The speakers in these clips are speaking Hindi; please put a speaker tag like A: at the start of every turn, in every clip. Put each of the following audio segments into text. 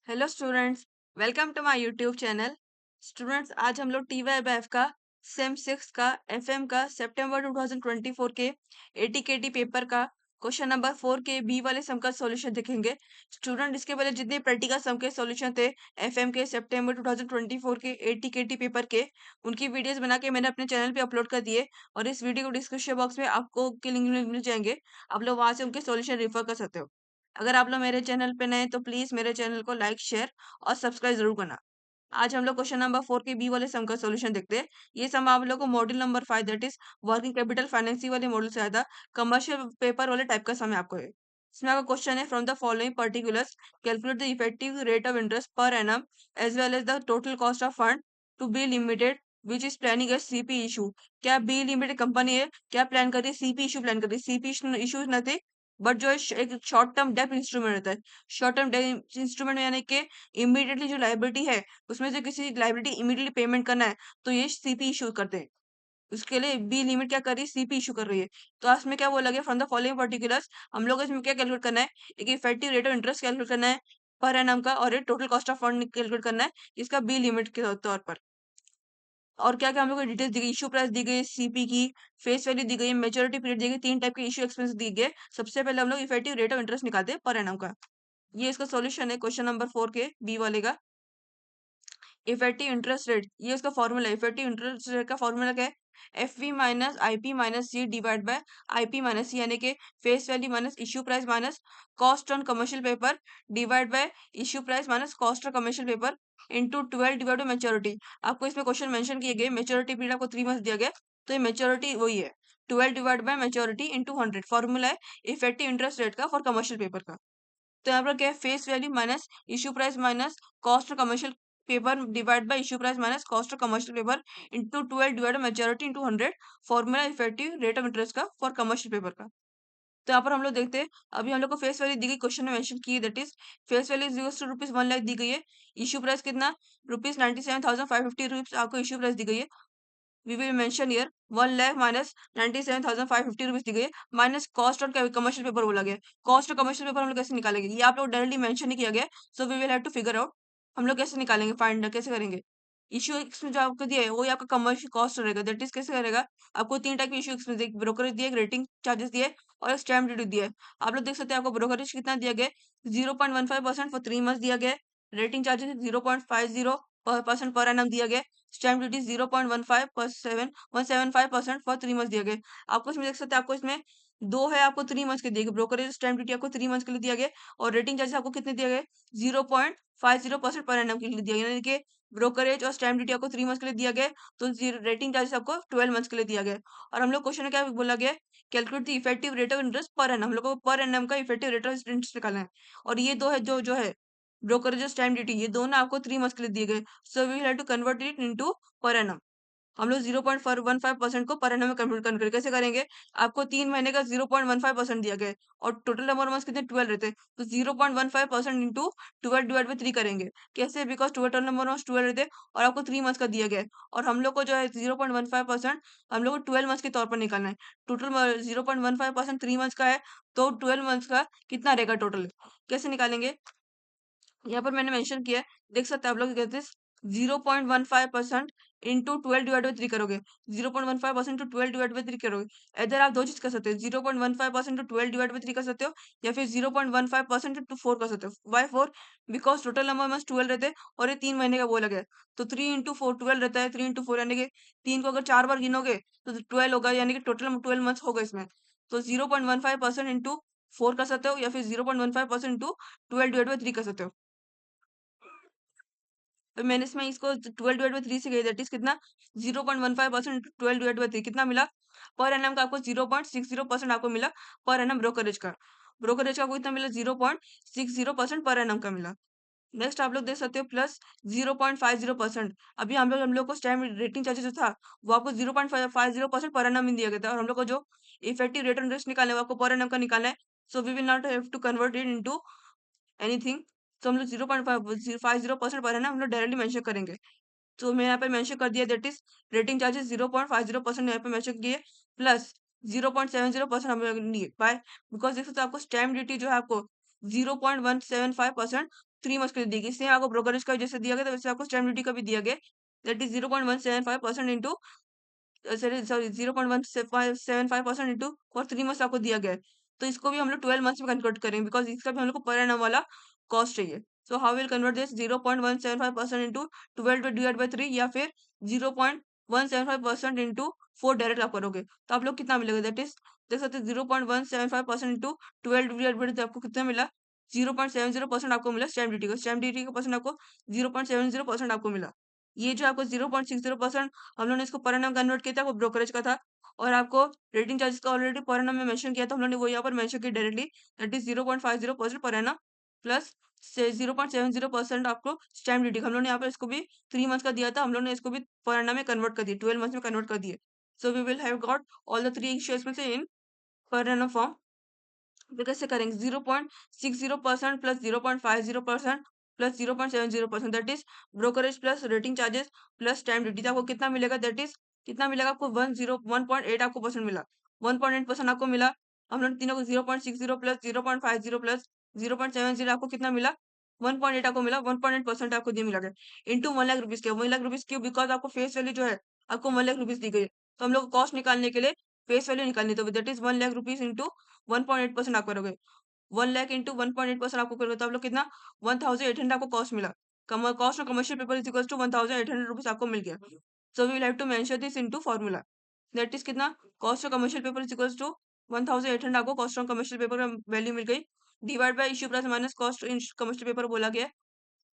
A: Hello students, welcome to my YouTube channel. Students, आज हम लोग TYBF का सेम 6 का FM का सितंबर 2024 के ATKT पेपर का क्वेश्चन नंबर 4 के बी वाले सम का सॉल्यूशन देखेंगे। स्टूडेंट, इसके पहले जितने प्रैक्टिकल सम के सॉल्यूशन थे FM के सितंबर 2024 के ATKT पेपर के, उनकी वीडियोस बना के मैंने अपने चैनल पे अपलोड कर दिए और इस वीडियो को डिस्क्रिप्शन बॉक्स में आपको के लिंक मिल जाएंगे। आप लोग वहां से उनके सॉल्यूशन रेफर कर सकते हो। अगर आप लोग मेरे चैनल पे नए हैं तो प्लीज मेरे चैनल को लाइक शेयर और सब्सक्राइब जरूर करना। आज हम लोग क्वेश्चन नंबर 4 के बी वाले सम का सॉल्यूशन देखते हैं। ये सम आप लोग को module number 5 that is working capital financing वाले मॉडल से आया था। कमर्शियल पेपर वाले टाइप का सम है आपको ये। इसमें आपका क्वेश्चन है from the following particulars calculate the effective rate of interest per annum as well as the total cost of fund to be limited which is planning a CP issue. क्या बी लिमिटेड कंपनी है, क्या प्लान कर रही है? CP इशू प्लान कर रही है। CP इशू नथिंग बट जो है एक शॉर्ट टर्म डेप्थ इंस्ट्रूमेंट रहता है। शॉर्ट टर्म इंस्ट्रूमेंट यानी कि इमीडिएटली जो लाइबिलिटी है उसमें से किसी लाइबिलिटी इमीडिएटली पेमेंट करना है तो ये CP इशू करते हैं। उसके लिए बी लिमिट क्या कर रही है? CP इशू कर रही है। तो आज में क्या बोला गया? फ्रॉम द फॉलोइंग पर्टिकुलर्स हम लोग इसमें क्या कैलकुलेट करना है? एक effective rate of interest calculate करना है पर एनम का, और एक total cost of fund calculate करना है इसका बी लिमिट के तौर पर। और क्या क्या हम लोग को डिटेल्स दी गई? इशू प्राइस दी गई, CP की फेस वैल्यू दी गई, मेच्योरिटी पीरियड दी गई, तीन टाइप के इशू एक्सपेंस दी गए। सबसे पहले हम लोग इफेक्टिव रेट ऑफ इंटरेस्ट निकालते हैं पर एनम का। ये इसका सॉल्यूशन है क्वेश्चन नंबर 4 के बी वाले का। इफेक्टिव इंटरेस्ट रेट, ये उसका फॉर्मूला है। इफेक्टिव इंटरेस्ट रेट का फॉर्मूला क्या है? FV minus IP minus C divide by IP minus C, यानी कि face value minus issue price minus cost on commercial paper divide by issue price minus cost on commercial paper into 12 divide by maturity. आपको इसमें क्वेश्चन मेंशन किए गए, मेच्योरिटी पीरियड आपको 3 मंथ दिया गया, तो ये मेच्योरिटी वही है 12 divide by maturity into 100। Formula है इफेक्टिव इंटरेस्ट रेट का फॉर कमर्शियल पेपर का। तो यहाँ पर क्या है? Face value minus issue price minus cost of commercial paper divide by issue price minus cost of commercial paper into 12 divide maturity into 100। Formula effective rate of interest का फॉर कमर्शियल पेपर का। तो यहाँ पर हम लोग देखते हैं, अभी हम लोग को फेस वैल्यू दी गई, क्वेश्चन में मेंशन की, that is face value is two rupees 1 lakh दी गई है। इशू प्राइस कितना? रुपीज 97,550 रुपीज आपको इशू प्राइस दी गई है। We will mention here 1 lakh minus 97,550 rupees दी गई है, minus cost on commercial paper बोला गया। कॉस्ट ऑफ कमर्शियल पेपर हम लोग कैसे निकालेंगे? ये आप लोग डायरेक्टली मेंशन नहीं किया गया, so we will have to figure out हम लोग कैसे निकालेंगे, फाइंड कैसे करेंगे। इशू एक्सपेंस जो आपको दिया है वही आपका कमर्शियल कॉस्ट रहेगा, दैट इज कैसे करेगा? आपको तीन टाइप के इशू एक्सपेंस, एक ब्रोकरेज दिए, एक रेटिंग चार्जेस दिए और एक स्टैम्प ड्यूटी दिया है। आप लोग देख सकते हैं आपको ब्रोकरेज कितना दिया गया? 0.15% फॉर 3 मंथ दिया गया। रेटिंग चार्जेस 0.50% पर एनम दिया गया। स्टैम्प ड्यूटी 0.15% फॉर 3 मंथ दिया गया। आपको इसमें देख सकते हैं, आपको इसमें दो है, आपको 3 मंथ के दिए गए। ब्रोकरेज स्टैम्प ड्यूटी आपको 3 मंथ के लिए दिया गया और रेटिंग चार्जेस आपको कितने दिया गए? 0.50% पर एनम के लिए दिया गया, यानी कि ब्रोकरेज और स्टैम्प ड्यूटी आपको 3 मंथ के लिए दिया गया, तो रेटिंग चार्जेस आपको 12 मंथ के लिए दिया गया। और हम लोग क्वेश्चन में क्या बोला गया? Calculate the effective rate of interest per annum. हम लोग को पर एनम का इफेक्टिव रेट ऑफ इंटरेस्ट निकालना है। और ये दो है, जो जो है ब्रोकरेज और स्टैम्प ड्यूटी, ये दोनों आपको 3 मंथ के लिए दिए गए। So we have to convert it into per annum. हम लोग 0.15% को पर एनम में कन्वर्ट करेंगे। कैसे करेंगे? आपको 3 महीने का 0.15% दिया गया है और टोटल नंबर ऑफ मंथ्स कितने? 12 रहते हैं, तो 0.15% इंटू 12 डिवाइड बाई 3 करेंगे। कैसे? बिकॉज टोटल नंबर ऑफ 12 रहते हैं और आपको 3 मंथ्स का दिया गया है, और हम लोग को जो है 0.15% हम लोग को 12 मंथ्स के तौर पर निकालना है। टोटल 0.15% 3 मंथ्स का है, तो 12 मंथ्स का कितना रहेगा टोटल? कैसे निकालेंगे? यहाँ पर मैंने मेंशन किया है, देख सकते हैं आप लोग, कहते हैं 0.15% इंटू 12 डिवाइड बाई 3 करोगे। 0.15% टू 12 डिवाइड बाई 3 करोगे। इधर आप दो चीज कर सकते हो, 0.15% टू 12 डिवाइड बाई 3 कर सकते हो, या फिर 0.15% टू 4 कर सकते हो। Why 4? Because total number month 12 रहते हैं और ये 3 महीने का बोला गया है। तो 3 इंटू 4 12 रहता है, 3 इंटू 4 यानी कि 3 को अगर 4 बार गिनोगे तो 12 होगा, यानी कि टोटल 12 मंथ्स होगा इसमें। तो 0.15% इंटू 4 कर सकते हो, या फिर 0.15% इंटू 12 डिवाइड बाई 3 कर सकते हो। तो मैंने इसमें इसको 12 डिवाइड बाई 3 से गई, दैट इज कितना? 0.15% 12 डिवाइड बाई 3 कितना मिला? पर एनम का आपको 0.60% आपको मिला पर एनम ब्रोकरेज का। ब्रोकरेज का आपको कितना मिला? 0.60% पर एनम का मिला। नेक्स्ट आप लोग देख सकते हो प्लस 0.50%। अभी हम लोग को स्टैम्प रेटिंग चार्जेस जो था वो आपको 0.50% पर एनम में दिया गया था, और हम लोग को जो इफेक्टिव रेट ऑफ इंटरेस्ट निकालना है वो आपको पर एनम का निकालना है। So we will not have to convert it into anything. तो हम लोग 0.50% पर है ना, हम लोग डायरेक्टली मेंशन करेंगे। तो मैं यहाँ पे मेंशन कर दिया, दैट इज रेटिंग चार्जेस 0.50% यहाँ पे मेंशन किए, प्लस 0.70% हम लोग लिए बाय, बिकॉज देख सकते हो आपको स्टैम्प ड्यूटी जो है आपको 0.175% 3 मंथ्स के लिए दी गई। सेम आपको ब्रोकरेज का जैसे दिया गया था वैसे आपको स्टैम्प ड्यूटी का भी दिया गया। That is 0.175% into sorry 0.175% into for 3 months आपको दिया गया है। तो इसको भी हम लोग 12 मंथ्स में कन्वर्ट करेंगे बिकॉज़ इसका भी हम लोग को पर एनम वाला कॉस्ट चाहिए। So how will convert this 0.175% into 12 divide by 3 या फिर 0.175% इंटू 4 डायरेक्ट आप करोगे तो आप लोग कितना मिलेगा दैट इज़ देख सकते हैं 0.175% इंटू 12 डिवाइड बाय आपको कितना मिला 0.70% आपको मिला स्टैम्प ड्यूटी का परसेंट आपको 0.70% आपको मिला। ये जो आपको 0.60% हम लोगों ने इसको पर एनम कन्वर्ट किया था वो ब्रोकरेज का था और आपको रेटिंग चार्जेस का ऑलरेडी पर एनम में मेंशन किया था हम लोगों ने वो यहाँ पर मेंशन किया directly that is 0.50% per annum plus से 0.70% आपको स्टैम्प ड्यूटी हम लोगों ने यहाँ पर इसको भी 3 मंथ्स का दिया था हम लोगों ने इसको भी पर एनम में कन्वर्ट कर दिया 12 मंथ्स में कन्वर्ट कर दिए। So we will have got all the three issues में से इन पर एनम फॉर्म तो कैसे करेंगे 0.60% plus 0.50% plus 0.70% that is brokerage plus rating charges plus stamp duty तो आपको कितना मिलेगा दैट इज कितना मिलेगा आपको 1.8 आपको परसेंट मिला 1.8% आपको मिला। हम लोग तीनों को 0.60 प्लस 0.50 प्लस 0.70 आपको कितना मिला 1.8 आपको मिला 1.8% आपको दिए मिला गया इंटू 1 लाख रुपीज के 1 लाख रुपीज क्यों बिकॉज आपको फेस वैल्यू जो है आपको 1 लाख रुपीज दी गई है तो हम लोग कॉस्ट निकालने के लिए फेस वैल्यू निकालनी है तो that is 1 lakh rupees into 1.8% आप करोगे 1 लाख इंटू 1.8% आपको करोगे तो आप लोग कितना 1800 आपको कॉस्ट मिला cost of commercial paper is equal to 1800 rupees आपको मिल गया। So we will have to mention this into formula that is कितना cost of commercial paper is equal to 1800 आपको कॉस्ट ऑफ कमर्शियल पेपर का वैल्यू मिल गई divide by issue price minus cost commercial paper बोला गया है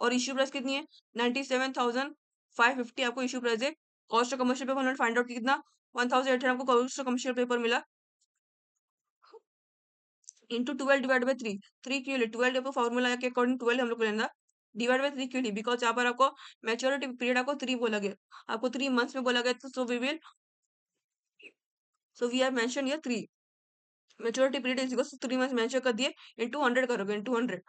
A: और इश्यू प्राइस कितनी है 97,550 आपको इश्यू प्राइस है। कॉस्ट ऑफ कमर्शियल पेपर हमने फाइंड आउट कितना 1800 आपको कॉस्ट ऑफ कमर्शियल पेपर मिला इंटू 12 डिवाइड बाय 3 3 क्यों लिए 12 आपको फॉर्मूला के अकॉर्डिंग 12 हम लोग को लेना डिवाइड बाय 3 क्यों लिए बिकॉज यहाँ पर आपको मैच्योरिटी पीरियड आपको 3 बोला गया आपको 3 मंथ्स में बोला गया तो so we have mention here 3 maturity period is equal to 3 months mention कर दिए इंटू 100 करोगे इंटू 100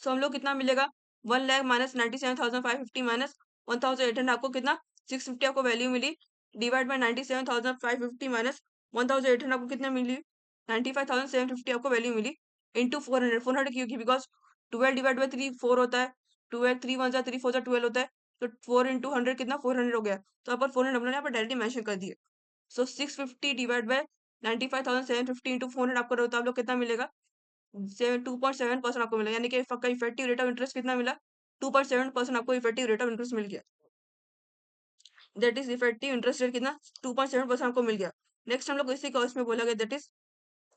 A: सो हम लोग कितना मिलेगा 1 लाख माइनस 97,550 माइनस 1,800 आपको कितना 650 आपको वैल्यू मिली डिवाइड बाय 97,550 माइनस 1,800 आपको कितना मिली 95,750 आपको वैल्यू मिली इंटू 400 400 क्योंकि बिकॉज 12 डिवाइड बाय 3 4 होता है 12 3 1 3 4 12 होता है तो 4 इंटू 100 कितना 400 हो गया तो यहाँ पर 400 हमने यहाँ पर डायरेक्टली मेंशन कर दिए। सो 650 डिवाइड बाय 95,750 इंटू 400 आपको तो आप लोग कितना मिलेगा 2.7% आपको मिला यानी कि आपका इफेक्टिव रेट ऑफ इंटरेस्ट कितना मिला 2.7% आपको इफेक्टिव रेट ऑफ इंटरेस्ट मिल गया that is effective interest rate कितना 2.7% आपको मिल गया। नेक्स्ट हम लोग इसी कॉस्ट में बोला गया that is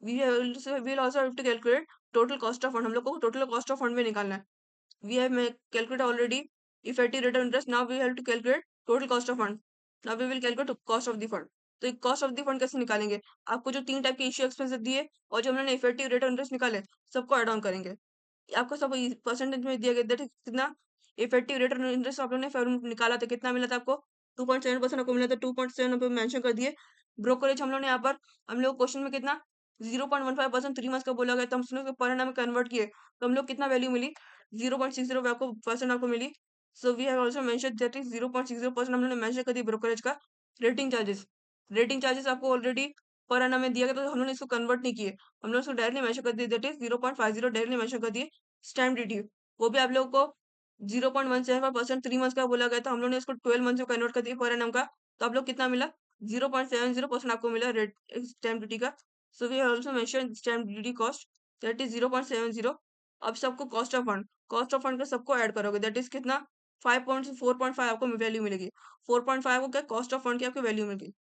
A: we also have to calculate total cost of fund हम लोग को टोटल कॉस्ट ऑफ फंड में निकालना है। We have calculate already effective rate of interest now we have to calculate total cost of fund now we will calculate cost of the fund. तो कॉस्ट ऑफ द फंड कैसे निकालेंगे आपको जो 3 टाइप के इश्यू एक्सपेंसेस दिए और जो हमने इफेक्टिव रेट ऑफ इंटरेस्ट निकाले सबको एड ऑन करेंगे आपको सब परसेंटेज में दिया गया दैट इज कितना इफेक्टिव रेट ऑफ इंटरेस्ट आप लोगों ने फॉर्म निकाला था कितना मिला था आपको 2.7% आपको मिला था 2.7 पे मेंशन कर दिए। ब्रोकरेज हम लोग ने यहाँ पर हम लोग क्वेश्चन में कितना 0.15% 3 मंथ्स का बोला गया तो हम उसने पर एनम में कन्वर्ट किए तो हम लोग कितना वैल्यू मिली 0.60 आपको परसेंट आपको मिली। So we have also mention that is 0.60% हम लोग ने मेंशन कर दिया ब्रोकरेज का। रेटिंग चार्जेस आपको ऑलरेडी पर एनम में दिया गया तो हम लोगों ने इसको कन्वर्ट नहीं किए हम लोग उसको डायरेक्टली मेंशन कर दिए दैट इज 0.50 डायरेक्टली मेंशन कर दिए। स्टैम्प ड्यूटी वो भी आप लोगों को 0.175% 3 मंथ्स का बोला गया था हम लोग ने इसको 12 मंथ्स में कन्वर्ट कर दिया पर एनम का तो आप लोग कितना मिला 0.70% आपको मिला रेट स्टैम्प ड्यूटी का। So we also mention stamp duty cost that is 0.70। अब सबको कॉस्ट ऑफ फंड का सबको ऐड करोगे दैट इज कितना 4.5 आपको वैल्यू मिलेगी 4.5 को क्या कॉस्ट ऑफ फंड की आपको वैल्यू मिलेगी।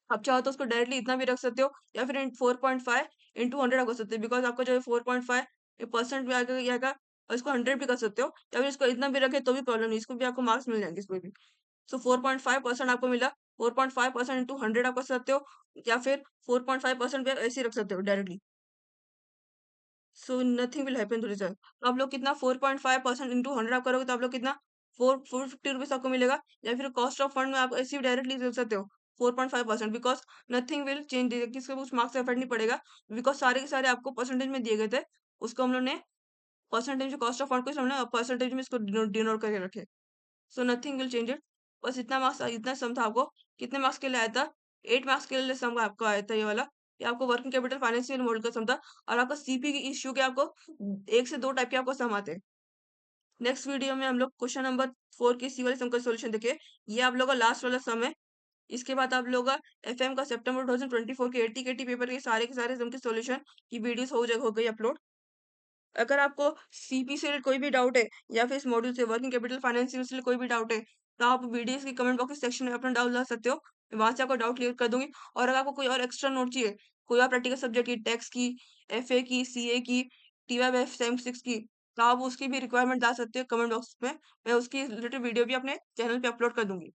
A: आप चाहो तो उसको डायरेक्टली इतना भी रख सकते हो या फिर 4.5 इंटू 100 कर सकते हो बिकॉज आपका जो 4.5 परसेंट भी आएगा आएगा और इसको 100 भी कर सकते हो या फिर इसको इतना भी रखे तो भी प्रॉब्लम नहीं इसको भी आपको मार्क्स मिल जाएंगे इसमें भी। सो 4.5% आपको मिला 4.5% इंटू 100 आप कर सकते हो या फिर 4.5% भी आप ऐसे ही रख सकते हो directly. So nothing will happen to result तो आप लोग कितना 4.5% इंटू 100 आप करोगे तो आप लोग कितना 450 रुपीज आपको मिलेगा या फिर कॉस्ट ऑफ फंड में आप ऐसे ही डायरेक्टली दे सकते हो 4.5% बिकॉज नथिंग विल चेंज किसके कुछ मार्क्स इफेक्ट नहीं पड़ेगा बिकॉज सारे के सारे आपको परसेंटेज में दिए गए थे उसको हम लोग ने परसेंटेज कॉस्ट ऑफ फंड को हमने परसेंटेज में इसको डिनोट करके रखे। सो नथिंग विल चेंज इट बस इतना सम था आपको कितने मार्क्स के लिए आया था 8 मार्क्स के लिए सम आपको आया था ये वाला ये आपको वर्किंग कैपिटल फाइनेंशियल मॉडल का सम था और आपका सीपी की इश्यू के आपको 1 से 2 टाइप के आपको सम आते हैं नेक्स्ट वीडियो में हम लोग क्वेश्चन नंबर 4 की सी वाले सम का सॉल्यूशन देखें। ये आप लोगों का लास्ट वाला सम है। इसके बाद आप लोगों का एफएम का सितंबर 2024 के एटी केटी पेपर के सारे सम के सॉल्यूशन की वीडियोस हो गई अपलोड। अगर आपको सीपी से रिलेटेड कोई भी डाउट है या फिर इस मॉड्यूल से वर्किंग कैपिटल फाइनेंस से रिलेटेड कोई भी डाउट है, तो आप वीडियोस की कमेंट बॉक्स सेक्शन में अपना डाउट ला सकते हो। मैं वहां से आपको डाउट क्लियर कर दूंगी। और अगर आपको कोई और एक्स्ट्रा नोट चाहिए, कोई और प्रैक्टिकल सब्जेक्ट की, टैक्स की, एफए की, सीए की, टीवाईएफ सेम 6 की, तो आप उसकी भी रिक्वायरमेंट डाल सकते हो कमेंट बॉक्स में। मैं उसकी रिलेटेड वीडियो भी अपने चैनल पे अपलोड कर दूंगी।